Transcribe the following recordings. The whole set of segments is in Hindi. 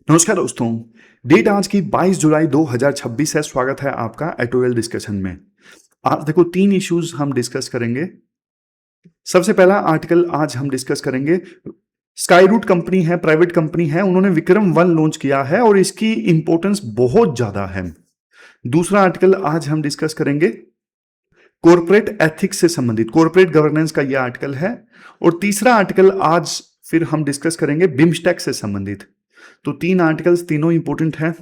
नमस्कार दोस्तों। डेट आज की 22 जुलाई 2026 है। स्वागत है आपका एटोरियल डिस्कशन में। आज देखो 3 इश्यूज हम डिस्कस करेंगे। सबसे पहला आर्टिकल आज हम डिस्कस करेंगे। स्काई रूट कंपनी है, प्राइवेट कंपनी है, उन्होंने विक्रम 1 लॉन्च किया है और इसकी इंपॉर्टेंस बहुत ज्यादा है। दूसरा आर्टिकल आज हम डिस्कस करेंगे कॉर्पोरेट एथिक्स से संबंधित, कॉर्पोरेट गवर्नेंस का यह आर्टिकल है। और तीसरा आर्टिकल आज फिर हम डिस्कस करेंगे बिम्स्टेक से संबंधित। तो 3 आर्टिकल्स, तीनों इंपॉर्टेंट है।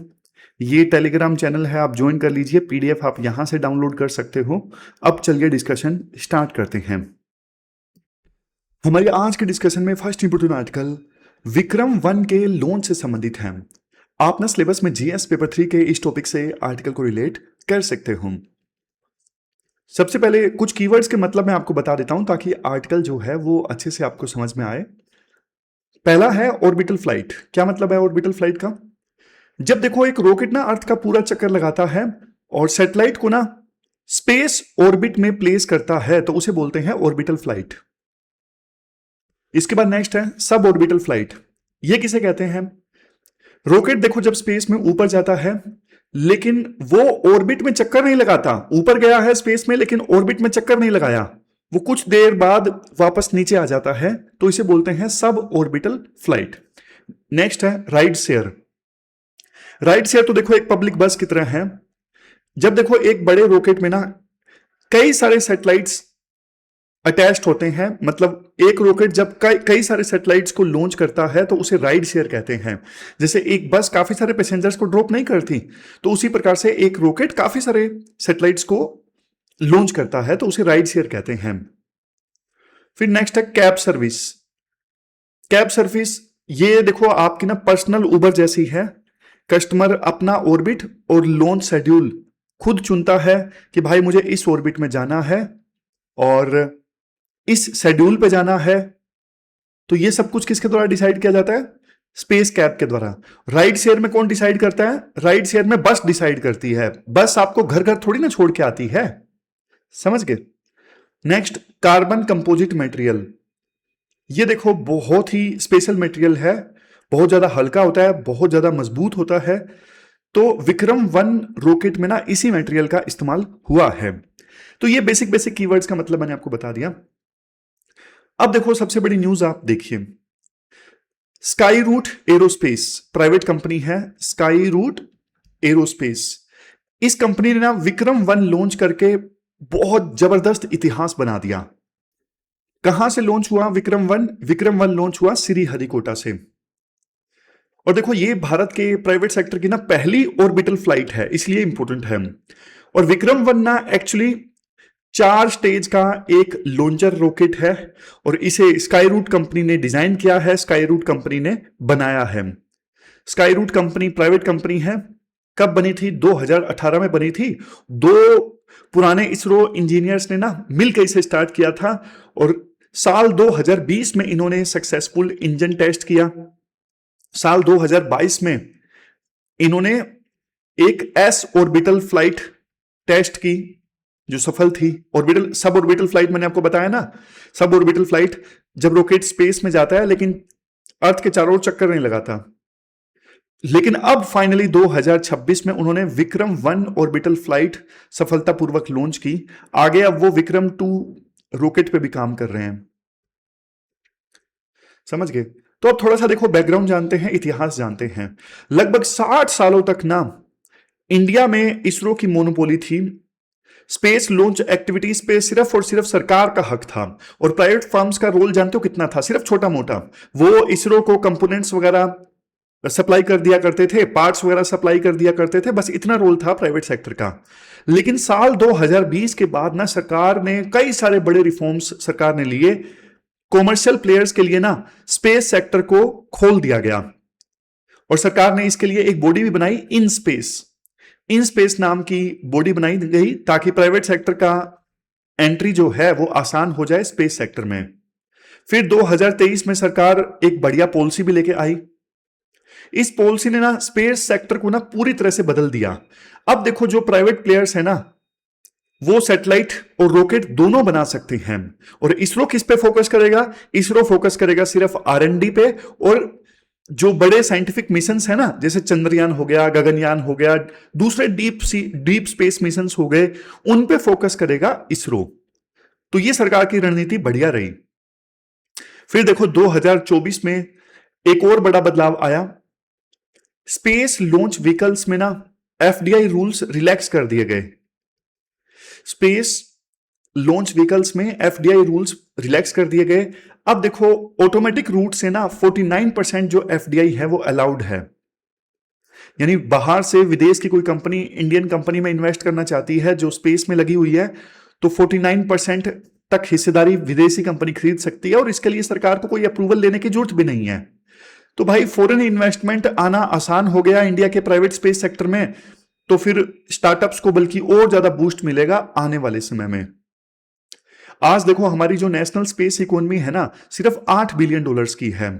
ये टेलीग्राम चैनल है, आप ज्वाइन कर लीजिए, पीडीएफ आप यहां से डाउनलोड कर सकते हो। अब चलिए डिस्कशन स्टार्ट करते हैं। हमारे आज के डिस्कशन में फर्स्ट इंपॉर्टेंट आर्टिकल विक्रम 1 के लॉन्च से संबंधित है। आप ना सिलेबस में जीएस पेपर 3 के इस टॉपिक से आर्टिकल को रिलेट कर सकते हो। सबसे पहले कुछ कीवर्ड्स के मतलब मैं आपको बता देता हूं ताकि आर्टिकल जो है वो अच्छे से आपको समझ में आए। पहला है ऑर्बिटल फ्लाइट। क्या मतलब है ऑर्बिटल फ्लाइट का? जब देखो एक रॉकेट ना अर्थ का पूरा चक्कर लगाता है और सैटेलाइट को ना स्पेस ऑर्बिट में प्लेस करता है तो उसे बोलते हैं ऑर्बिटल फ्लाइट। इसके बाद नेक्स्ट है सब ऑर्बिटल फ्लाइट। ये किसे कहते हैं? रॉकेट देखो जब स्पेस में ऊपर जाता है लेकिन वो ऑर्बिट में चक्कर नहीं लगाता। ऊपर गया है स्पेस में लेकिन ऑर्बिट में चक्कर नहीं लगाया, वो कुछ देर बाद वापस नीचे आ जाता है तो इसे बोलते हैं सब ऑर्बिटल फ्लाइट। नेक्स्ट है राइड शेयर। राइड शेयर तो देखो एक पब्लिक बस की तरह है। जब देखो एक बड़े रॉकेट में ना कई सारे सैटेलाइट्स अटैच्ड होते हैं, मतलब एक रॉकेट जब कई सारे सैटेलाइट्स को लॉन्च करता है तो उसे राइड शेयर कहते हैं। जैसे एक बस काफी सारे पैसेंजर्स को ड्रॉप नहीं करती, तो उसी प्रकार से एक रॉकेट काफी सारे सैटेलाइट्स को लॉन्च करता है तो उसे राइड शेयर कहते हैं। फिर नेक्स्ट है कैब सर्विस। कैब सर्विस ये देखो आपकी ना पर्सनल उबर जैसी है। कस्टमर अपना ऑर्बिट और लॉन्च शेड्यूल खुद चुनता है कि भाई मुझे इस ऑर्बिट में जाना है और इस शेड्यूल पे जाना है। तो ये सब कुछ किसके द्वारा डिसाइड किया जाता है? स्पेस कैब के द्वारा। राइड शेयर में कौन डिसाइड करता है? राइड शेयर में बस डिसाइड करती है। बस आपको घर घर थोड़ी ना छोड़ के आती है, समझ गए? Next carbon composite material. ये देखो बहुत ही स्पेशल मटेरियल है, बहुत ज्यादा हल्का होता है, बहुत ज्यादा मजबूत होता है। तो विक्रम 1 रॉकेट में ना इसी मटेरियल का इस्तेमाल हुआ है। तो ये बेसिक बेसिक कीवर्ड्स का मतलब मैंने आपको बता दिया। अब देखो सबसे बड़ी न्यूज आप देखिए। Skyroot Aerospace private company है, स्काई रूट एरोस्पेस। इस कंपनी ने ना विक्रम 1 लॉन्च करके बहुत जबरदस्त इतिहास बना दिया। कहां से लॉन्च हुआ विक्रम 1? विक्रम 1 लॉन्च हुआ श्रीहरिकोटा से। और देखो ये भारत के प्राइवेट सेक्टर की ना पहली ऑर्बिटल फ्लाइट है, इसलिए इंपॉर्टेंट है। और विक्रम 1 ना एक्चुअली 4 स्टेज का एक लॉन्चर रॉकेट है और इसे स्काई रूट कंपनी ने डिजाइन किया है, स्काई रूट कंपनी ने बनाया है। Skyroot company private company है। कब बनी थी? 2018 में बनी थी। 2 पुराने इसरो इंजीनियर्स ने ना मिलकर इसे स्टार्ट किया था और साल 2020 में इन्होंने सक्सेसफुल इंजन टेस्ट किया। साल 2022 में इन्होंने एक एस ऑर्बिटल फ्लाइट टेस्ट की जो सफल थी। ऑर्बिटल सब ऑर्बिटल फ्लाइट मैंने आपको बताया ना, सब ऑर्बिटल फ्लाइट जब रॉकेट स्पेस में जाता है लेकिन अर्थ के चारों ओर चक्कर नहीं लगाता। लेकिन अब फाइनली 2026 में उन्होंने विक्रम 1 ऑर्बिटल फ्लाइट सफलतापूर्वक लॉन्च की। आगे अब वो विक्रम 2 रॉकेट पे भी काम कर रहे हैं, समझ गए? तो अब थोड़ा सा देखो बैकग्राउंड जानते हैं, इतिहास जानते हैं। लगभग 60 सालों तक ना इंडिया में इसरो की मोनोपोली थी। स्पेस लॉन्च एक्टिविटीज पे सिर्फ और सिर्फ सरकार का हक था और प्राइवेट फर्म्स का रोल जानते हो कितना था? सिर्फ छोटा मोटा। वो इसरो को कंपोनेंट्स वगैरह सप्लाई कर दिया करते थे, पार्ट्स वगैरह सप्लाई कर दिया करते थे, बस इतना रोल था प्राइवेट सेक्टर का। लेकिन साल 2020 के बाद ना सरकार ने कई सारे बड़े रिफॉर्म्स सरकार ने लिए। कॉमर्शियल प्लेयर्स के लिए ना स्पेस सेक्टर को खोल दिया गया और सरकार ने इसके लिए एक बॉडी भी बनाई, इन स्पेस नाम की बॉडी बनाई गई ताकि प्राइवेट सेक्टर का एंट्री जो है वो आसान हो जाए स्पेस सेक्टर में। फिर 2023 में सरकार एक बढ़िया पॉलिसी भी लेके आई। इस पॉलिसी ने ना स्पेस सेक्टर को ना पूरी तरह से बदल दिया। अब देखो जो प्राइवेट प्लेयर्स है ना वो सैटेलाइट और रॉकेट दोनों बना सकते हैं। और इसरो किस पे फोकस करेगा? इसरो फोकस करेगा सिर्फ R&D पे और जो बड़े साइंटिफिक मिशंस है ना, जैसे चंद्रयान हो गया, गगनयान हो गया, दूसरे डीप स्पेस मिशंस हो गए, उन पे फोकस करेगा इसरो। तो ये सरकार की रणनीति बढ़िया रही। फिर देखो 2024 में एक और बड़ा बदलाव आया। स्पेस लॉन्च व्हीकल्स में ना एफडीआई रूल्स रिलैक्स कर दिए गए। स्पेस लॉन्च व्हीकल्स में एफडीआई रूल्स रिलैक्स कर दिए गए। अब देखो ऑटोमेटिक रूट से ना 49% जो एफडीआई है वो अलाउड है। यानी बाहर से विदेश की कोई कंपनी इंडियन कंपनी में इन्वेस्ट करना चाहती है जो स्पेस में लगी हुई है, तो 49% तक हिस्सेदारी विदेशी कंपनी खरीद सकती है, और इसके लिए सरकार को कोई अप्रूवल लेने की जरूरत भी नहीं है। तो भाई फॉरेन इन्वेस्टमेंट आना आसान हो गया इंडिया के प्राइवेट स्पेस सेक्टर में, तो फिर स्टार्टअप्स को बल्कि और ज्यादा बूस्ट मिलेगा आने वाले समय में। आज देखो हमारी जो नेशनल स्पेस इकोनॉमी है ना, सिर्फ $8 बिलियन की है,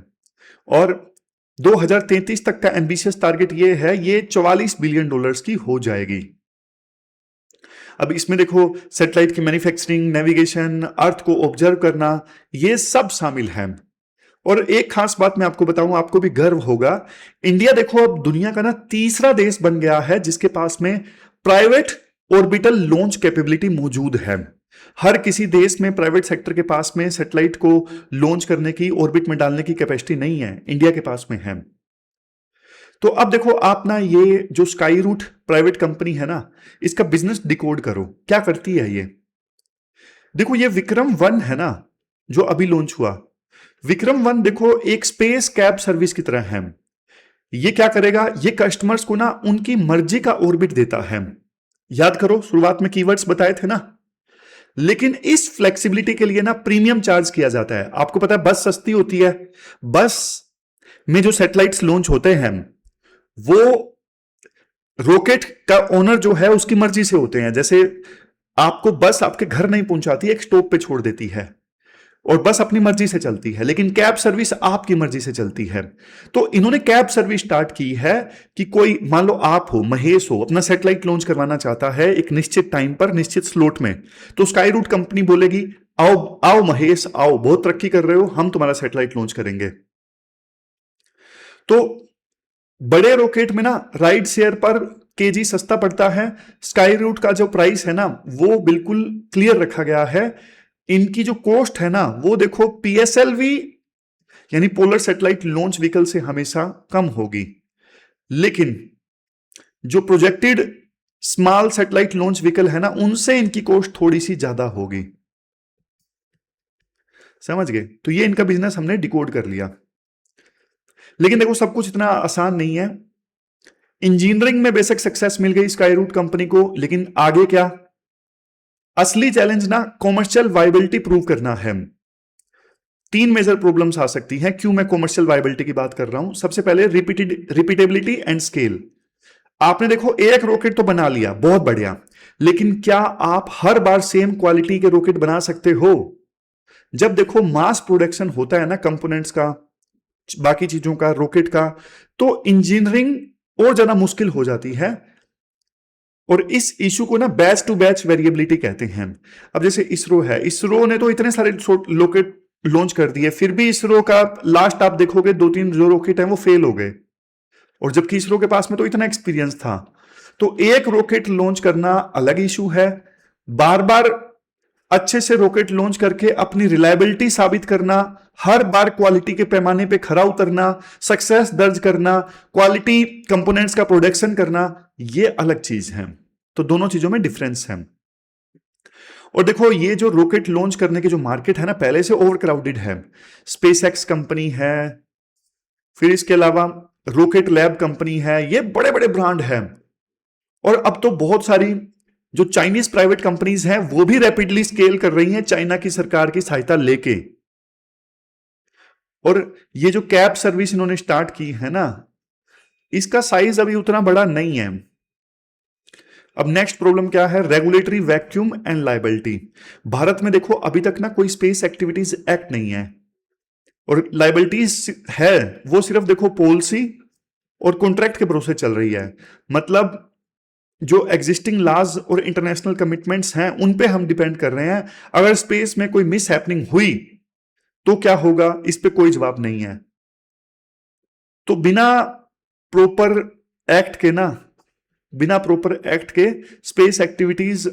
और 2033 तक का एम्बिशियस टारगेट ये है, ये $44 बिलियन की हो जाएगी। अब इसमें देखो सैटेलाइट की मैन्युफैक्चरिंग, नेविगेशन, अर्थ को ऑब्जर्व करना, ये सब शामिल है। और एक खास बात मैं आपको बताऊं, आपको भी गर्व होगा, इंडिया देखो अब दुनिया का ना तीसरा देश बन गया है जिसके पास में प्राइवेट ऑर्बिटल लॉन्च कैपेबिलिटी मौजूद है। हर किसी देश में प्राइवेट सेक्टर के पास में सैटेलाइट को लॉन्च करने की, ऑर्बिट में डालने की कैपेसिटी नहीं है, इंडिया के पास में है। तो अब देखो आप ना ये जो स्काई रूट प्राइवेट कंपनी है ना, इसका बिजनेस डिकोड करो, क्या करती है ये। देखो ये विक्रम 1 है ना जो अभी लॉन्च हुआ, विक्रम 1 देखो एक स्पेस कैब सर्विस की तरह है। ये क्या करेगा, ये कस्टमर्स को ना उनकी मर्जी का ऑर्बिट देता है। याद करो शुरुआत में कीवर्ड्स बताए थे ना, लेकिन इस फ्लेक्सिबिलिटी के लिए ना प्रीमियम चार्ज किया जाता है। आपको पता है बस सस्ती होती है, बस में जो सैटेलाइट्स लॉन्च होते हैं वो रॉकेट का ओनर जो है उसकी मर्जी से होते हैं। जैसे आपको बस आपके घर नहीं पहुंचाती, एक स्टॉप पे छोड़ देती है, और बस अपनी मर्जी से चलती है, लेकिन कैब सर्विस आपकी मर्जी से चलती है। तो इन्होंने कैब सर्विस स्टार्ट की है कि कोई मान लो आप हो, महेश हो, अपना सैटेलाइट लॉन्च करवाना चाहता है एक निश्चित टाइम पर, निश्चित स्लॉट में, तो स्काई रूट कंपनी बोलेगी आओ आओ महेश आओ, बहुत तरक्की कर रहे हो, हम तुम्हारा सैटेलाइट लॉन्च करेंगे। तो बड़े रॉकेट में ना राइड शेयर पर केजी सस्ता पड़ता है। स्काई रूट का जो प्राइस है ना वो बिल्कुल क्लियर रखा गया है। इनकी जो कॉस्ट है ना वो देखो पीएसएलवी यानी पोलर सैटेलाइट लॉन्च व्हीकल से हमेशा कम होगी, लेकिन जो projected small satellite launch vehicle है ना उनसे इनकी कॉस्ट थोड़ी सी ज्यादा होगी। समझ गए? तो ये इनका बिजनेस हमने डिकोड कर लिया। लेकिन देखो सब कुछ इतना आसान नहीं है। इंजीनियरिंग में बेसिक सक्सेस मिल गई स्काई रूट कंपनी को, लेकिन आगे क्या? असली चैलेंज ना कॉमर्शियल वायबिलिटी प्रूव करना है। 3 मेजर प्रॉब्लम्स आ सकती हैं। क्यों मैं कॉमर्शियल वायबिलिटी की बात कर रहा हूं? सबसे पहले रिपीटेबिलिटी एंड स्केल। आपने देखो एक रॉकेट तो बना लिया, बहुत बढ़िया, लेकिन क्या आप हर बार सेम क्वालिटी के रॉकेट बना सकते हो? जब देखो मास प्रोडक्शन होता है ना कंपोनेंट्स का, बाकी चीजों का, रॉकेट का, तो इंजीनियरिंग और ज्यादा मुश्किल हो जाती है। और इस इशू को ना बैच टू बैच वेरिएबिलिटी कहते हैं। अब जैसे इसरो है, इसरो ने तो इतने सारे रॉकेट लॉन्च कर दिए, फिर भी इसरो का लास्ट आप देखोगे 2-3 जो रॉकेट हैं वो फेल हो गए, और जबकि इसरो के पास में तो इतना एक्सपीरियंस था। तो एक रॉकेट लॉन्च करना अलग इशू है, बार बार अच्छे से रॉकेट लॉन्च करके अपनी रिलायबिलिटी साबित करना, हर बार क्वालिटी के पैमाने पे खरा उतरना, सक्सेस दर्ज करना, क्वालिटी कंपोनेंट्स का प्रोडक्शन करना, ये अलग चीज है। तो दोनों चीजों में डिफरेंस है। और देखो ये जो रॉकेट लॉन्च करने की जो मार्केट है ना पहले से ओवर क्राउडेड है। स्पेसएक्स कंपनी है, फिर इसके अलावा रॉकेट लैब कंपनी है, ये बड़े बड़े ब्रांड हैं। और अब तो बहुत सारी जो चाइनीज प्राइवेट कंपनीज हैं वो भी रैपिडली स्केल कर रही हैं चाइना की सरकार की सहायता लेके। और ये जो कैब सर्विस इन्होंने स्टार्ट की है ना, इसका साइज अभी उतना बड़ा नहीं है। अब नेक्स्ट प्रॉब्लम क्या है? Regulatory vacuum and liability. Bharat में देखो अभी तक ना कोई स्पेस एक्टिविटीज एक्ट नहीं है, और लायबिलिटीज है वो सिर्फ देखो पॉलिसी और कॉन्ट्रैक्ट के भरोसे चल रही है। मतलब जो एग्जिस्टिंग लॉज और इंटरनेशनल कमिटमेंट्स हैं उन पे हम डिपेंड कर रहे हैं। अगर स्पेस में कोई मिस हैपनिंग हुई तो क्या होगा, इस पे कोई जवाब नहीं है। तो बिना प्रॉपर एक्ट के स्पेस एक्टिविटीज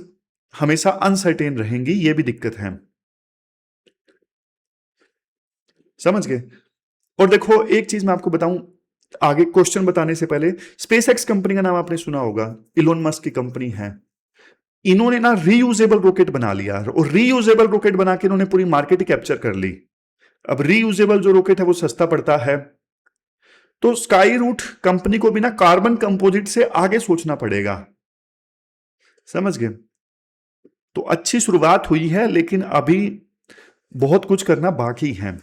हमेशा अनसर्टेन रहेंगी, ये भी दिक्कत है। समझ गए? और देखो एक चीज मैं आपको बताऊं आगे क्वेश्चन बताने से पहले, स्पेस एक्स कंपनी का नाम आपने सुना होगा, इलोन मस्क की कंपनी है। इन्होंने ना रीयूजेबल रॉकेट बना लिया और रीयूजेबल रॉकेट बना के इन्होंने पूरी मार्केट ही कैप्चर कर ली। अब रीयूजेबल जो रॉकेट है वो सस्ता पड़ता है, तो स्काई रूट कंपनी को भी ना कार्बन कंपोजिट से आगे सोचना पड़ेगा। समझ गए? तो अच्छी शुरुआत हुई है, लेकिन अभी बहुत कुछ करना बाकी है।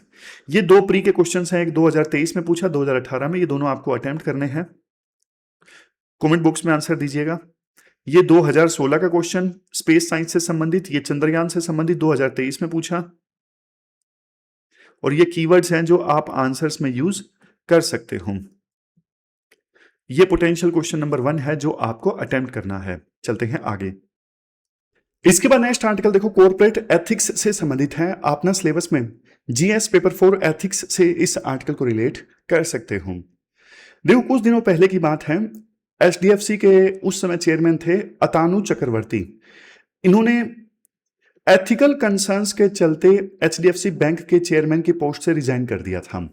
ये दो प्री के क्वेश्चंस हैं, एक 2023 में पूछा, 2018 में, ये दोनों आपको अटेम्प्ट करने हैं। कमेंट बॉक्स में आंसर दीजिएगा। ये 2016 का क्वेश्चन स्पेस साइंस से संबंधित, ये चंद्रयान से संबंधित 2023 में पूछा, और ये कीवर्ड्स हैं जो आप आंसर्स में यूज कर सकते हो। ये पोटेंशियल क्वेश्चन नंबर 1 है जो आपको अटेम्प्ट करना है। चलते हैं आगे। इसके बाद नेक्स्ट आर्टिकल देखो, कॉर्पोरेट एथिक्स से संबंधित है। आप ना सिलेबस में जीएस पेपर 4 एथिक्स से इस आर्टिकल को रिलेट कर सकते हो। देखो कुछ दिनों पहले की बात है, एचडीएफसी के उस समय चेयरमैन थे अतानु चक्रवर्ती। इन्होंने एथिकल कंसर्न्स के चलते एचडीएफसी बैंक के चेयरमैन की पोस्ट से रिजाइन कर दिया था,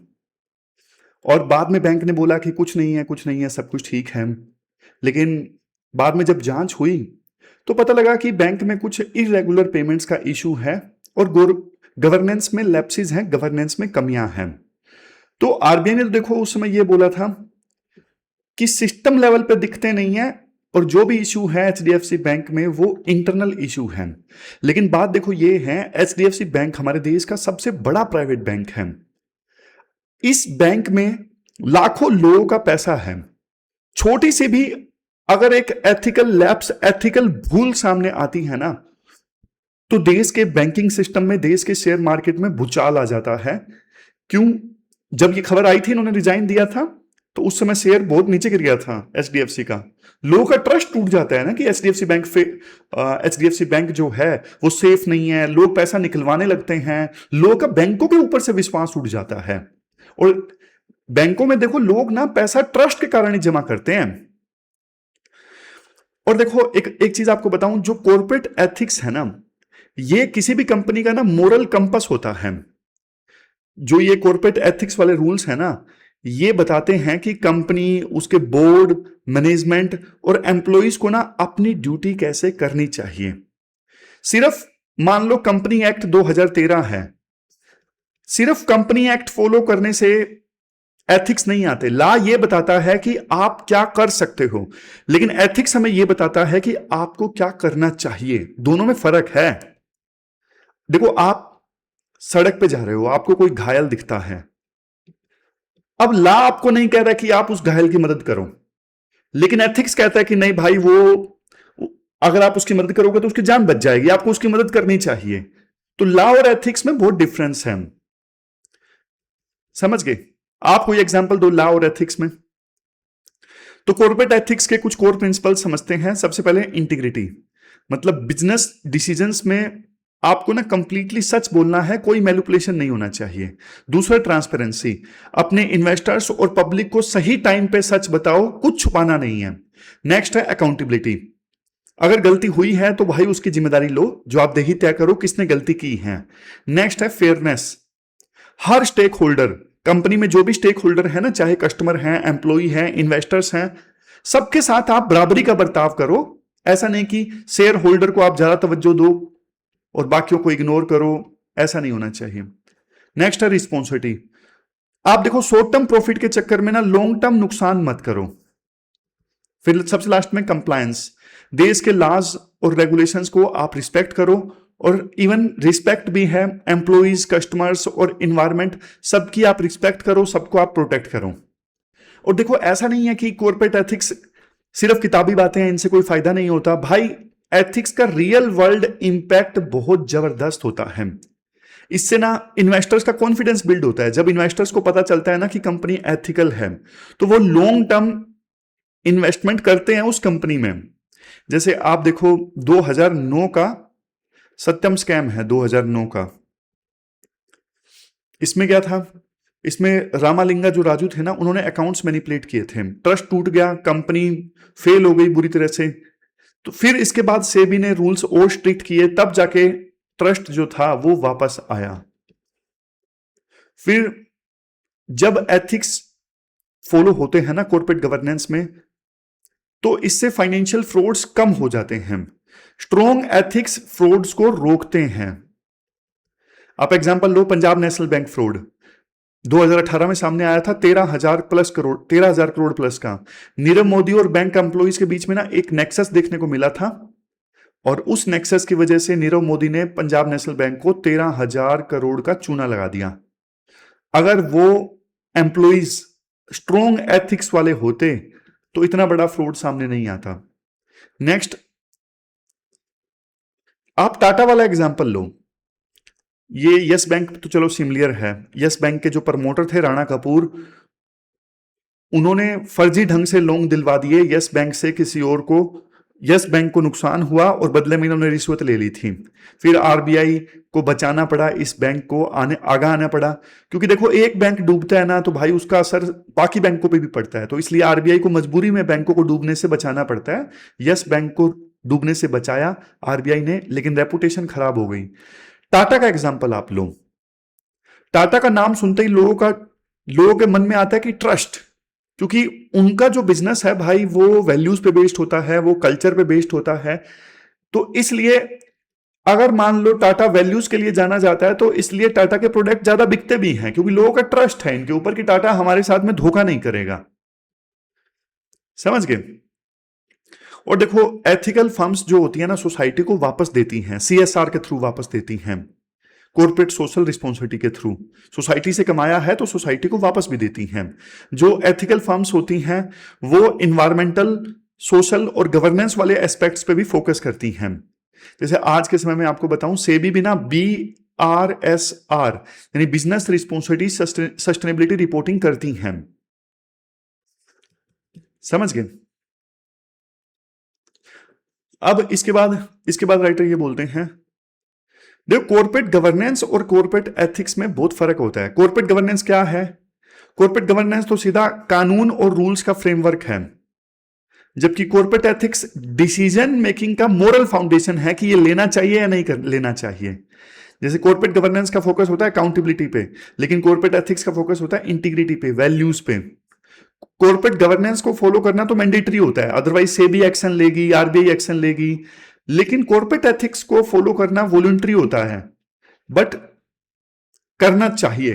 और बाद में बैंक ने बोला कि कुछ नहीं है, सब कुछ ठीक है। लेकिन बाद में जब जांच हुई तो पता लगा कि बैंक में कुछ इरेगुलर पेमेंट्स का इशू है और गवर्नेंस में लैप्सेस हैं, गवर्नेंस में कमियां हैं। तो आरबीआई ने तो देखो उस समय ये बोला था कि सिस्टम लेवल पे दिखते नहीं है, और जो भी इशू है एचडीएफसी बैंक में वो इंटरनल इशू है। लेकिन बात देखो ये है, एचडीएफसी बैंक हमारे देश का सबसे बड़ा प्राइवेट बैंक है। इस बैंक में लाखों लोगों का पैसा है। छोटी सी भी अगर एक एथिकल लैप्स, एथिकल भूल सामने आती है ना, तो देश के बैंकिंग सिस्टम में, देश के शेयर मार्केट में भूचाल आ जाता है। क्यों? जब ये खबर आई थी इन्होंने रिजाइन दिया था, तो उस समय शेयर बहुत नीचे गिर गया था एचडीएफसी का। लोगों का ट्रस्ट टूट जाता है ना कि एचडीएफसी बैंक जो है वो सेफ नहीं है, लोग पैसा निकलवाने लगते हैं, लोगों का बैंकों के ऊपर से विश्वास उठ जाता है। और बैंकों में देखो लोग ना पैसा ट्रस्ट के कारण ही जमा करते हैं। और देखो एक चीज आपको बताऊं, जो कॉर्पोरेट एथिक्स है ना, ये किसी भी कंपनी का ना मोरल कंपस होता है। जो ये कॉर्पोरेट एथिक्स वाले रूल्स है ना, ये बताते हैं कि कंपनी, उसके बोर्ड, मैनेजमेंट और एम्प्लॉइज को ना अपनी ड्यूटी कैसे करनी चाहिए। सिर्फ मान लो कंपनी एक्ट 2013 है, सिर्फ कंपनी एक्ट फॉलो करने से एथिक्स नहीं आते। लॉ ये बताता है कि आप क्या कर सकते हो, लेकिन एथिक्स हमें ये बताता है कि आपको क्या करना चाहिए। दोनों में फर्क है। देखो आप सड़क पे जा रहे हो, आपको कोई घायल दिखता है, अब लॉ आपको नहीं कह रहा कि आप उस घायल की मदद करो, लेकिन एथिक्स कहता है कि नहीं भाई, वो अगर आप उसकी मदद करोगे तो उसकी जान बच जाएगी, आपको उसकी मदद करनी चाहिए। तो लॉ और एथिक्स में बहुत डिफरेंस है। समझ गए? आप कोई एग्जांपल दो लॉ और एथिक्स में। तो कॉर्पोरेट एथिक्स के कुछ कोर प्रिंसिपल समझते हैं। सबसे पहले इंटीग्रिटी, मतलब बिजनेस डिसीजंस में आपको ना कंप्लीटली सच बोलना है, कोई मैनिपुलेशन नहीं होना चाहिए। दूसरा ट्रांसपेरेंसी, अपने इन्वेस्टर्स और पब्लिक को सही टाइम पे सच बताओ, कुछ छुपाना नहीं है। नेक्स्ट है अकाउंटेबिलिटी, अगर गलती हुई है तो भाई उसकी जिम्मेदारी लो, जवाबदेही तय करो किसने गलती की है। नेक्स्ट है फेयरनेस, हर स्टेक होल्डर, कंपनी में जो भी स्टेक होल्डर है ना, चाहे कस्टमर हैं, एम्प्लॉई हैं, इन्वेस्टर्स हैं, सबके साथ आप बराबरी का बर्ताव करो। ऐसा नहीं कि शेयर होल्डर को आप ज्यादा तवज्जो दो और बाकियों को इग्नोर करो, ऐसा नहीं होना चाहिए। नेक्स्ट है रिस्पॉन्सिबिलिटी, आप देखो शॉर्ट टर्म प्रॉफिट के चक्कर में ना लॉन्ग टर्म नुकसान मत करो। फिर सबसे लास्ट में कंप्लायंस, देश के लॉज और रेगुलेशंस को आप रिस्पेक्ट करो, और इवन रिस्पेक्ट भी है, एम्प्लॉइज, कस्टमर्स और इन्वायरमेंट, सबकी आप रिस्पेक्ट करो, सबको आप प्रोटेक्ट करो। और देखो ऐसा नहीं है कि कॉर्पोरेट एथिक्स सिर्फ किताबी बातें हैं, इनसे कोई फायदा नहीं होता भाई। एथिक्स का रियल वर्ल्ड इंपैक्ट बहुत जबरदस्त होता है। इससे ना इन्वेस्टर्स का कॉन्फिडेंस बिल्ड होता है। जब इन्वेस्टर्स को पता चलता है ना कि कंपनी एथिकल है, तो वो लॉन्ग टर्म इन्वेस्टमेंट करते हैं उस कंपनी में। जैसे आप देखो 2009 का सत्यम स्कैम है, 2009 का। इसमें क्या था, इसमें रामालिंगा जो राजू थे ना, उन्होंने अकाउंट्स मैनिपुलेट किए थे, ट्रस्ट टूट गया, कंपनी फेल हो गई बुरी तरह से। तो फिर इसके बाद सेबी ने रूल्स और स्ट्रिक्ट किए, तब जाके ट्रस्ट जो था वो वापस आया। फिर जब एथिक्स फॉलो होते हैं ना कॉर्पोरेट गवर्नेंस में, तो इससे फाइनेंशियल फ्रॉड्स कम हो जाते हैं। स्ट्रॉन्ग एथिक्स फ्रॉड्स को रोकते हैं। आप एग्जांपल लो, पंजाब नेशनल बैंक फ्रॉड 2018 में सामने आया था, 13,000 करोड़ प्लस का। नीरव मोदी और बैंक एम्प्लॉइज के बीच में ना एक नेक्सस देखने को मिला था, और उस नेक्सस की वजह से नीरव मोदी ने पंजाब नेशनल बैंक को 13,000 करोड़ का चूना लगा दिया। अगर वो एम्प्लॉइज स्ट्रॉन्ग एथिक्स वाले होते तो इतना बड़ा फ्रॉड सामने नहीं आता। नेक्स्ट, आप टाटा वाला एग्जांपल लो। ये यस बैंक तो चलो सिमिलर है। यस बैंक के जो प्रमोटर थे राणा कपूर, उन्होंने फर्जी ढंग से लोन दिलवा दिए यस बैंक से किसी और को। यस बैंक को नुकसान हुआ और बदले में इन्होंने रिश्वत ले ली थी। फिर आरबीआई को बचाना पड़ा, इस बैंक को आगे आना पड़ा, क्योंकि देखो एक बैंक डूबता है ना तो भाई उसका असर बाकी बैंकों पे भी पड़ता है। तो इसलिए आरबीआई को मजबूरी में बैंकों को डूबने से बचाना पड़ता है। यस बैंक को डूबने से बचाया आरबीआई ने, लेकिन रेपुटेशन खराब हो गई। टाटा का एग्जांपल आप लो। टाटा का नाम सुनते ही लोगों के मन में आता है कि ट्रस्ट, क्योंकि उनका जो बिजनेस है भाई वो वैल्यूज पे बेस्ड होता है, वो कल्चर पे बेस्ड होता है। तो इसलिए अगर मान लो टाटा वैल्यूज के लिए जाना जाता है, तो इसलिए टाटा के प्रोडक्ट ज्यादा बिकते भी हैं, क्योंकि लोगों का ट्रस्ट है इनके ऊपर कि टाटा हमारे साथ में धोखा नहीं करेगा। समझ गए? और देखो एथिकल फर्म्स जो होती है ना, सोसाइटी को वापस देती हैं, सीएसआर के थ्रू वापस देती हैं, कॉर्पोरेट सोशल रिस्पॉन्सिबिलिटी के थ्रू। सोसाइटी से कमाया है तो सोसाइटी को वापस भी देती हैं। जो एथिकल फर्म्स होती हैं वो इन्वायरमेंटल, सोशल और गवर्नेंस वाले एस्पेक्ट्स पे भी फोकस करती हैं। जैसे आज के समय में आपको बताऊं, सेबी भी ना BRSR यानी बिजनेस रिस्पॉन्सिबिलिटी सस्टेनेबिलिटी रिपोर्टिंग करती हैं। समझ गए? अब इसके बाद राइटर ये बोलते हैं, देखो कॉर्पोरेट गवर्नेंस और कॉर्पोरेट एथिक्स में बहुत फर्क होता है। कॉर्पोरेट गवर्नेंस क्या है? कॉर्पोरेट गवर्नेंस तो सीधा कानून और रूल्स का फ्रेमवर्क है, जबकि कॉर्पोरेट एथिक्स डिसीजन मेकिंग का मोरल फाउंडेशन है कि ये लेना चाहिए या नहीं लेना चाहिए। जैसे कॉर्पोरेट गवर्नेंस का फोकस होता है अकाउंटेबिलिटी पे, लेकिन कॉर्पोरेट एथिक्स का फोकस होता है इंटीग्रिटी पे, वैल्यूज पे। कॉर्पोरेट गवर्नेंस को फॉलो करना तो मैंडेटरी होता है, अदरवाइज सेबी एक्शन लेगी, आरबीआई एक्शन लेगी। लेकिन कॉर्पोरेट एथिक्स को फॉलो करना वॉलंटरी होता है, बट करना चाहिए।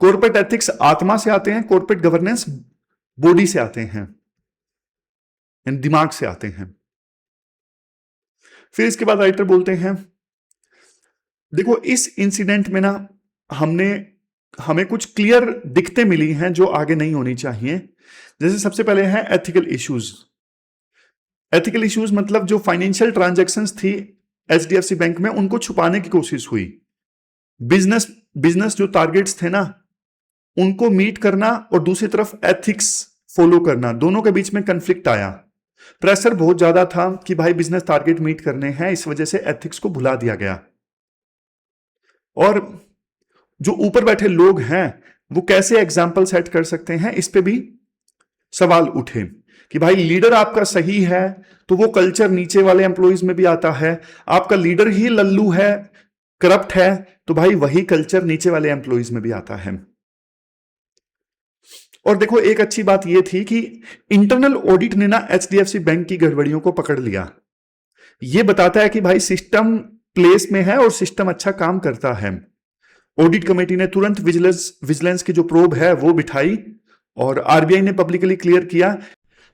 कॉर्पोरेट एथिक्स आत्मा से आते हैं, कॉर्पोरेट गवर्नेंस बॉडी से आते हैं, दिमाग से आते हैं। फिर इसके बाद राइटर बोलते हैं, देखो इस इंसिडेंट में ना हमें कुछ क्लियर दिक्कतें मिली हैं जो आगे नहीं होनी चाहिए। जैसे सबसे पहले है एथिकल इश्यूज। एथिकल इश्यूज मतलब जो फाइनेंशियल ट्रांजैक्शंस थी एचडीएफसी बैंक में, उनको छुपाने की कोशिश हुई। बिजनेस जो टारगेट्स थे ना उनको मीट करना, और दूसरी तरफ एथिक्स फॉलो करना, दोनों के बीच में कंफ्लिक्ट आया। प्रेशर बहुत ज्यादा था कि भाई बिजनेस टारगेट मीट करने हैं, इस वजह से एथिक्स को भुला दिया गया। और जो ऊपर बैठे लोग हैं वो कैसे एग्जाम्पल सेट कर सकते हैं, इस पे भी सवाल उठे कि भाई लीडर आपका सही है तो वो कल्चर नीचे वाले एम्प्लॉइज में भी आता है। आपका लीडर ही लल्लू है, करप्ट है, तो भाई वही कल्चर नीचे वाले एम्प्लॉइज में भी आता है। और देखो एक अच्छी बात यह थी कि इंटरनल ऑडिट ने ना एचडीएफसी बैंक की गड़बड़ियों को पकड़ लिया। यह बताता है कि भाई सिस्टम प्लेस में है और सिस्टम अच्छा काम करता है। ऑडिट कमेटी ने तुरंत विजिलेंस की जो प्रोब है वो बिठाई, और आरबीआई ने पब्लिकली क्लियर किया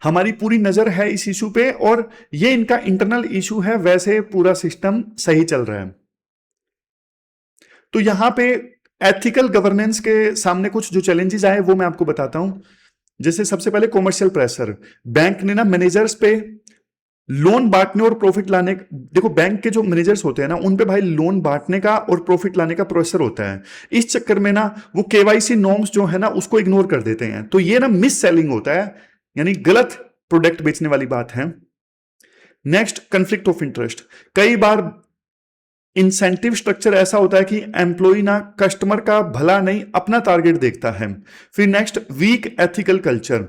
हमारी पूरी नजर है इस इशू पे, और ये इनका इंटरनल इशू है, वैसे पूरा सिस्टम सही चल रहा है। तो यहां पे एथिकल गवर्नेंस के सामने कुछ जो चैलेंजेस आए वो मैं आपको बताता हूं। जैसे सबसे पहले कॉमर्शियल प्रेशर। बैंक ने ना मैनेजर्स पे लोन बांटने और प्रॉफिट लाने, देखो बैंक के जो मैनेजर्स होते हैं ना उन पे भाई लोन बांटने का और प्रॉफिट लाने का प्रेशर होता है। इस चक्कर में ना वो केवाईसी नॉर्म्स जो है ना उसको इग्नोर कर देते हैं, तो ये ना मिस सेलिंग होता है, यानी गलत प्रोडक्ट बेचने वाली बात है। Next, conflict of interest. कई बार इंसेंटिव स्ट्रक्चर ऐसा होता है कि एम्प्लॉय ना कस्टमर का भला नहीं अपना टारगेट देखता है। फिर नेक्स्ट, वीक एथिकल कल्चर।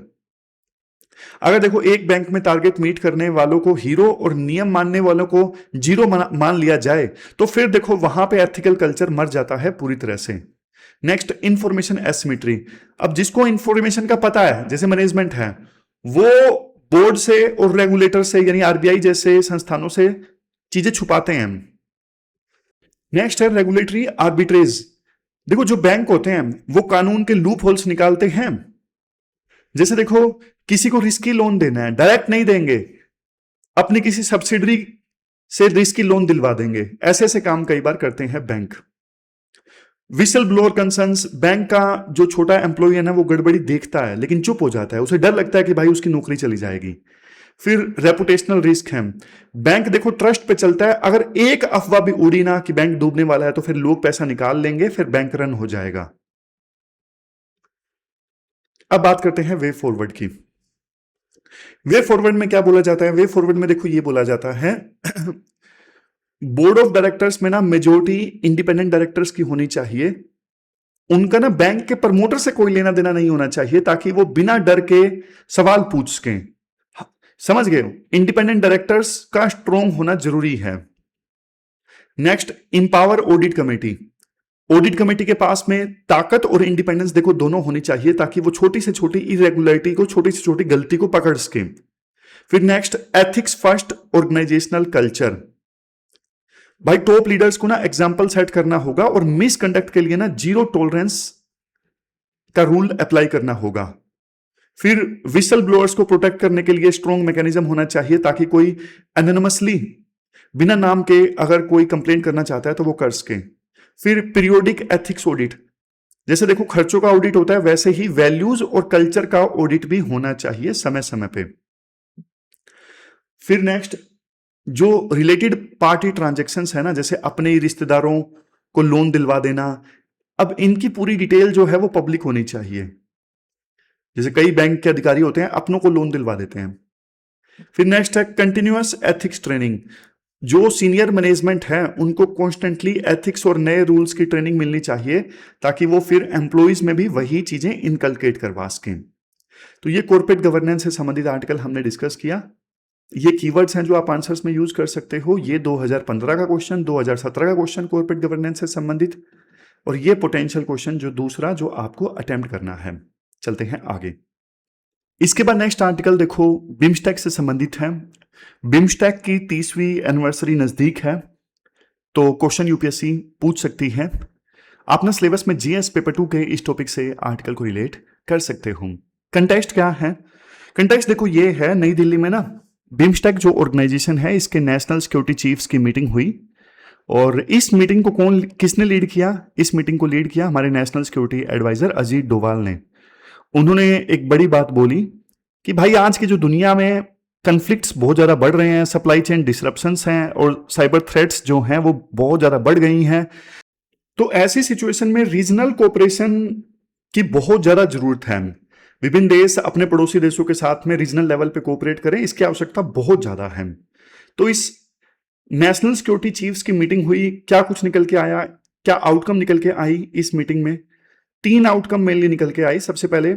अगर देखो एक बैंक में टारगेट मीट करने वालों को हीरो और नियम मानने वालों को जीरो मान लिया जाए तो फिर देखो वहां पे एथिकल कल्चर मर जाता है पूरी तरह से। Next, information asymmetry. अब जिसको इंफॉर्मेशन का पता है, जैसे मैनेजमेंट है, वो बोर्ड से और रेगुलेटर से यानी आरबीआई जैसे संस्थानों से चीजें छुपाते हैं। नेक्स्ट है रेगुलेटरी आर्बिट्रेज। देखो जो बैंक होते हैं वो कानून के लूप होल्स निकालते हैं। जैसे देखो किसी को रिस्की लोन देना है, डायरेक्ट नहीं देंगे, अपनी किसी सब्सिडरी से रिस्की लोन दिलवा देंगे। ऐसे ऐसे काम कई बार करते हैं bank. Whistle blower concerns. Bank का जो छोटा एम्प्लॉय है ना वो गड़बड़ी देखता है लेकिन चुप हो जाता है, उसे डर लगता है कि भाई उसकी नौकरी चली जाएगी। फिर रेपुटेशनल रिस्क है। बैंक देखो ट्रस्ट पे चलता है, अगर एक अफवाह भी उड़ी ना कि बैंक डूबने वाला है तो फिर लोग पैसा निकाल लेंगे, फिर बैंक रन हो जाएगा। अब बात करते हैं वे फॉरवर्ड की। वे फॉरवर्ड में क्या बोला जाता है? वे फॉरवर्ड में देखो ये बोला जाता है बोर्ड ऑफ डायरेक्टर्स में ना मेजोरिटी इंडिपेंडेंट डायरेक्टर्स की होनी चाहिए। उनका ना बैंक के प्रमोटर से कोई लेना देना नहीं होना चाहिए ताकि वो बिना डर के सवाल पूछ सकें। समझ गए? इंडिपेंडेंट डायरेक्टर्स का स्ट्रॉन्ग होना जरूरी है। Next, empower audit committee. Audit committee के पास में ताकत और इंडिपेंडेंस देखो दोनों होनी चाहिए ताकि वो छोटी से छोटी इरेगुलरिटी को, छोटी से छोटी गलती को पकड़ सके। फिर next, ethics first organisational culture. भाई टॉप लीडर्स को ना एग्जाम्पल सेट करना होगा और मिसकंडक्ट के लिए ना जीरो टॉलरेंस का रूल अप्लाई करना होगा। फिर विसल ब्लोअर्स को प्रोटेक्ट करने के लिए स्ट्रॉन्ग मैकेनिज्म होना चाहिए ताकि कोई एनोनिमसली बिना नाम के अगर कोई कंप्लेंट करना चाहता है तो वो कर सके। फिर पीरियोडिक एथिक्स ऑडिट। जैसे देखो खर्चों का ऑडिट होता है वैसे ही वैल्यूज और कल्चर का ऑडिट भी होना चाहिए समय समय पे। फिर नेक्स्ट, जो रिलेटेड पार्टी ट्रांजैक्शंस है ना, जैसे अपने रिश्तेदारों को लोन दिलवा देना, अब इनकी पूरी डिटेल जो है वो पब्लिक होनी चाहिए। जैसे कई बैंक के अधिकारी होते हैं अपनों को लोन दिलवा देते हैं। फिर नेक्स्ट है कंटिन्यूअस एथिक्स ट्रेनिंग। जो सीनियर मैनेजमेंट है उनको कॉन्स्टेंटली एथिक्स और नए रूल्स की ट्रेनिंग मिलनी चाहिए ताकि वो फिर एम्प्लॉइज में भी वही चीजें इनकलकेट करवा सकें। तो ये कॉर्पोरेट गवर्नेंस से संबंधित आर्टिकल हमने डिस्कस किया। ये कीवर्ड्स हैं जो आप आंसर्स में यूज कर सकते हो। ये 2015 का क्वेश्चन, 2017 का क्वेश्चन कॉर्पोरेट गवर्नेंस से संबंधित, और ये पोटेंशियल क्वेश्चन जो दूसरा जो आपको अटेम्प्ट करना है। चलते हैं आगे। इसके बाद नेक्स्ट आर्टिकल देखो बिम्स्टेक से संबंधित है। बिम्स्टेक की 30वीं एनिवर्सरी नजदीक है तो क्वेश्चन यूपीएससी पूछ सकती है। आप ना सिलेबस में जीएस पेपर 2 के इस टॉपिक से आर्टिकल को रिलेट कर सकते हो। कंटेक्स्ट क्या है? कंटेक्स्ट देखो ये है, नई दिल्ली में ना बिम्स्टेक जो ऑर्गेनाइजेशन है इसके नेशनल सिक्योरिटी चीफ्स की मीटिंग हुई और इस मीटिंग को किसने लीड किया? इस मीटिंग को लीड किया हमारे national security adviser Ajit Doval ने। उन्होंने एक बड़ी बात बोली कि भाई आज की जो दुनिया में कन्फ्लिक्ट्स बहुत ज़्यादा बढ़ रहे हैं, सप्लाई चेन डिसरप्शंस हैं और साइबर थ्रेट्स जो हैं वो बहुत ज़्यादा बढ़ गई हैं। तो ऐसी सिचुएशन में रीजनल कोऑपरेशन की बहुत ज़्यादा जरूरत है। विभिन्न देश अपने पड़ोसी देशों के साथ में रीजनल लेवल पे कोऑपरेट करें, इसकी आवश्यकता बहुत ज़्यादा है। तो इस नेशनल सिक्योरिटी चीफ्स की मीटिंग हुई, क्या कुछ निकल के आया, क्या आउटकम निकल के आई इस मीटिंग में? 3 आउटकम मेनली निकल के आई। सबसे पहले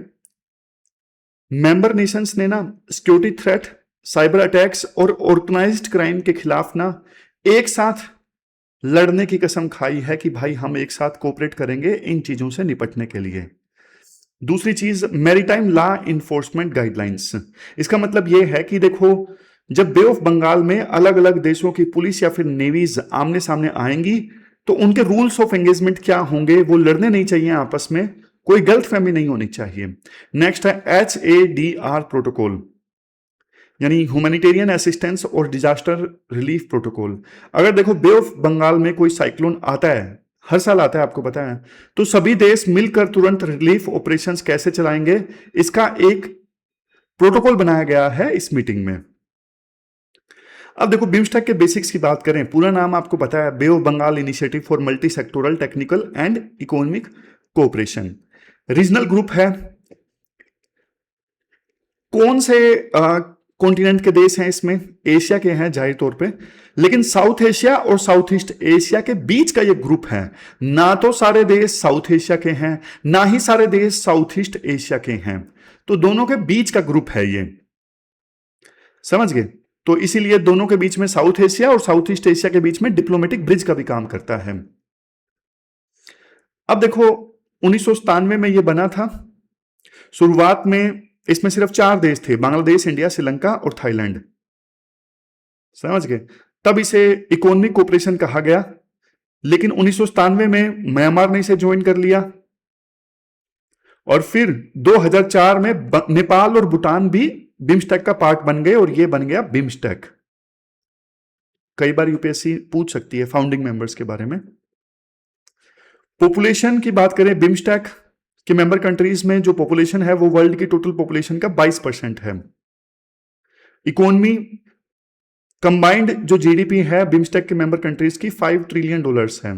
मेंबर नेशंस ने ना सिक्योरिटी थ्रेट, साइबर अटैक्स और ऑर्गेनाइज्ड क्राइम के खिलाफ ना एक साथ लड़ने की कसम खाई है कि भाई हम एक साथ कोऑपरेट करेंगे इन चीजों से निपटने के लिए। दूसरी चीज, मैरीटाइम लॉ इन्फोर्समेंट गाइडलाइंस। इसका मतलब यह है कि देखो जब बे ऑफ बंगाल में अलग अलग देशों की पुलिस या फिर नेवीज आमने सामने आएंगी तो उनके रूल्स ऑफ एंगेजमेंट क्या होंगे, वो लड़ने नहीं चाहिए आपस में, कोई गलतफहमी नहीं होनी चाहिए। नेक्स्ट है HADR प्रोटोकॉल यानी ह्यूमैनिटेरियन असिस्टेंस और डिजास्टर रिलीफ प्रोटोकॉल। अगर देखो बे ऑफ बंगाल में कोई साइक्लोन आता है, हर साल आता है आपको पता है, तो सभी देश मिलकर तुरंत रिलीफ ऑपरेशंस कैसे चलाएंगे इसका एक प्रोटोकॉल बनाया गया है इस मीटिंग में। अब देखो बिम्स्टेक के बेसिक्स की बात करें, पूरा नाम आपको पता है, Bay of Bengal initiative for multi sectoral technical and economic cooperation. Regional group है। कॉन्टिनेंट के देश हैं इसमें, एशिया के हैं जाहिर तौर पे, लेकिन साउथ एशिया और साउथ ईस्ट एशिया के बीच का ये ग्रुप है। ना तो सारे देश साउथ एशिया के हैं, ना ही सारे देश साउथ ईस्ट एशिया के हैं, तो दोनों के बीच का ग्रुप है ये, समझ गए। तो इसीलिए दोनों के बीच में, साउथ एशिया और साउथ ईस्ट एशिया के बीच में डिप्लोमेटिक ब्रिज का भी काम करता है। अब देखो 1997 में ये बना था। शुरुआत में इसमें सिर्फ 4 देश थे, बांग्लादेश, इंडिया, श्रीलंका और थाईलैंड, समझ गए। तब इसे इकोनॉमिक कोऑपरेशन कहा गया, लेकिन 1997 में म्यांमार ने इसे ज्वाइन कर लिया, और फिर 2004 में नेपाल और भूटान भी बिम्स्टेक का पार्ट बन गए, और ये बन गया बिम्स्टेक। कई बार यूपीएससी पूछ सकती है फाउंडिंग मेंबर्स के बारे में। पॉपुलेशन की बात करें, बिम्स्टेक के मेंबर कंट्रीज में जो पॉपुलेशन है वो वर्ल्ड की टोटल पॉपुलेशन का 22% है। इकोनॉमी कंबाइंड जो जीडीपी है बिम्स्टेक के मेंबर कंट्रीज की $5 ट्रिलियन है,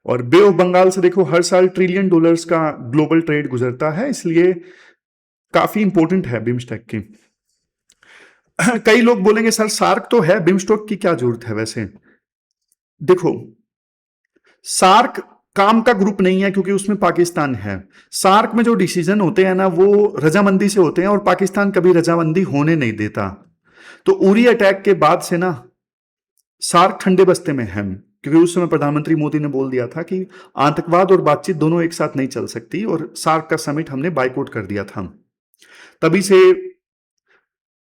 और बे ऑफ बंगाल से देखो हर साल $1 ट्रिलियन का ग्लोबल ट्रेड गुजरता है, इसलिए काफी इंपॉर्टेंट है बिम्स्टेक की। कई लोग बोलेंगे सर सार्क तो है, बिम्स्टेक की क्या जरूरत है? वैसे देखो, सार्क काम का ग्रुप नहीं है क्योंकि उसमें पाकिस्तान है। सार्क में जो डिसीजन होते हैं ना वो रजामंदी से होते हैं, और पाकिस्तान कभी रजामंदी होने नहीं देता। तो उरी अटैक के बाद से ना सार्क ठंडे बस्ते में है, क्योंकि उस समय प्रधानमंत्री मोदी ने बोल दिया था कि आतंकवाद और बातचीत दोनों एक साथ नहीं चल सकती, और सार्क का समिट हमने बाइकआउट कर दिया था। तभी से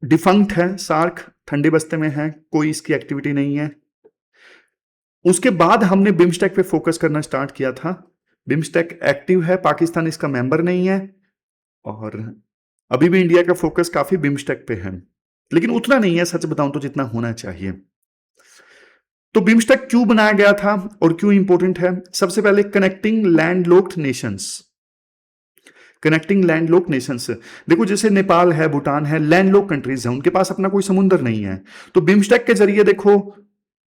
डिफंक्ट है सार्क, ठंडे बस्ते में है, कोई इसकी एक्टिविटी नहीं है। उसके बाद हमने बिम्स्टेक पे फोकस करना स्टार्ट किया था। बिम्स्टेक एक्टिव है, पाकिस्तान इसका मेंबर नहीं है, और अभी भी इंडिया का फोकस काफी बिम्स्टेक पे है, लेकिन उतना नहीं है सच बताऊं तो जितना होना चाहिए। तो बिम्स्टेक क्यों बनाया गया था और क्यों इंपॉर्टेंट है? सबसे पहले connecting landlocked Nations. Connecting landlocked Nations, देखो जैसे नेपाल है, भूटान है, लैंडलॉक्ड कंट्रीज है, उनके पास अपना कोई समुद्र नहीं है। तो बिम्स्टेक के जरिए देखो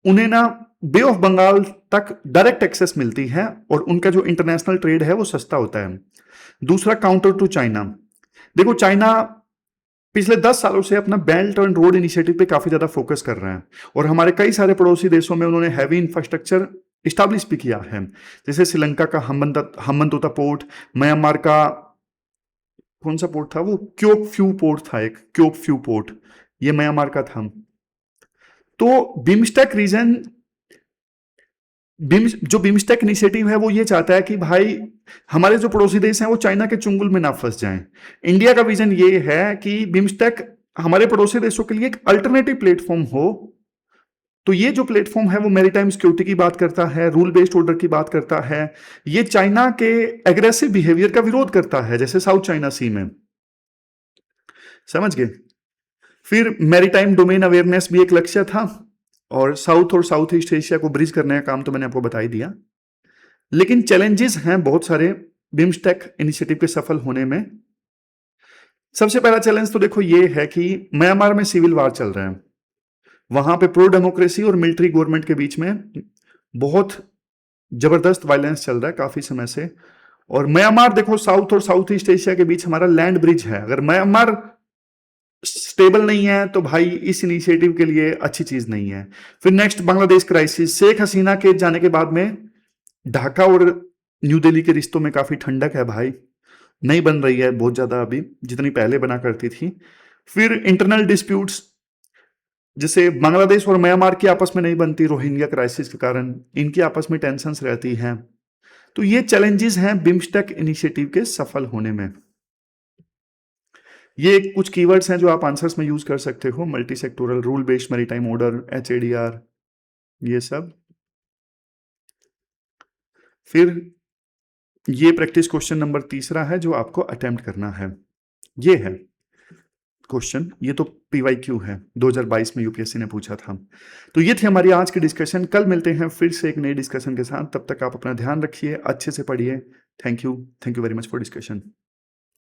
उन्हें ना बे ऑफ बंगाल तक डायरेक्ट एक्सेस मिलती है, और उनका जो इंटरनेशनल ट्रेड है वो सस्ता होता है। दूसरा, काउंटर टू चाइना। देखो चाइना पिछले 10 सालों से अपना बेल्ट एंड रोड इनिशिएटिव पे काफी ज्यादा फोकस कर रहे हैं, और हमारे कई सारे पड़ोसी देशों में उन्होंने हैवी इंफ्रास्ट्रक्चर इस्टेब्लिश भी किया है, जैसे श्रीलंका का हम्बनतोता पोर्ट, म्यांमार का कौन सा पोर्ट था वो, क्योक फ्यू पोर्ट था, एक क्योक फ्यू पोर्ट, ये म्यांमार का था। तो बिम्स्टेक रीजन, जो बिम्स्टेक इनिशिएटिव है वो ये चाहता है कि भाई हमारे जो पड़ोसी देश हैं वो चाइना के चुंगल में ना फंस जाएं। इंडिया का विजन ये है कि बिम्स्टेक हमारे पड़ोसी देशों के लिए एक अल्टरनेटिव प्लेटफॉर्म हो। तो ये जो प्लेटफॉर्म है वो मैरीटाइम सिक्योरिटी की बात करता है, रूल बेस्ड ऑर्डर की बात करता है, ये चाइना के एग्रेसिव बिहेवियर का विरोध करता है, जैसे साउथ चाइना सी में, समझ गए। फिर मैरीटाइम डोमेन अवेयरनेस भी एक लक्ष्य था, और साउथ और साउथ ईस्ट एशिया को ब्रिज करने का काम तो मैंने आपको बता ही दिया। लेकिन चैलेंजेस हैं बहुत सारे बिम्स्टेक इनिशिएटिव के सफल होने में। सबसे पहला चैलेंज तो देखो ये है कि म्यांमार में सिविल वार चल रहा है, वहां पे प्रो डेमोक्रेसी और मिलिट्री गवर्नमेंट के बीच में बहुत जबरदस्त वायलेंस चल रहा है काफी समय से। और म्यांमार देखो साउथ और साउथ ईस्ट एशिया के बीच हमारा लैंड ब्रिज है, अगर म्यांमार स्टेबल नहीं है तो भाई इस इनिशिएटिव के लिए अच्छी चीज नहीं है। फिर नेक्स्ट, बांग्लादेश क्राइसिस। शेख हसीना के जाने के बाद में ढाका और न्यू दिल्ली के रिश्तों में काफी ठंडक है भाई, नहीं बन रही है बहुत ज्यादा अभी जितनी पहले बना करती थी। फिर इंटरनल डिस्प्यूट्स, जैसे बांग्लादेश और म्यांमार की आपस में नहीं बनती रोहिंग्या क्राइसिस के कारण, इनकी आपस में टेंशंस रहती हैं। तो ये चैलेंजेस हैं बिम्स्टेक इनिशिएटिव के सफल होने में। ये कुछ कीवर्ड्स हैं जो आप आंसर्स में यूज कर सकते हो, multi sectoral, rule based maritime order, HADR, ये सब। फिर ये प्रैक्टिस क्वेश्चन नंबर 3 है जो आपको अटेम्प्ट करना है। ये है क्वेश्चन, ये तो PYQ है, 2022 में यूपीएससी ने पूछा था। तो ये थी हमारी आज की डिस्कशन। कल मिलते हैं फिर से एक नई डिस्कशन के साथ, तब तक आप अपना ध्यान रखिए, अच्छे से पढ़िए। Thank you very much for discussion.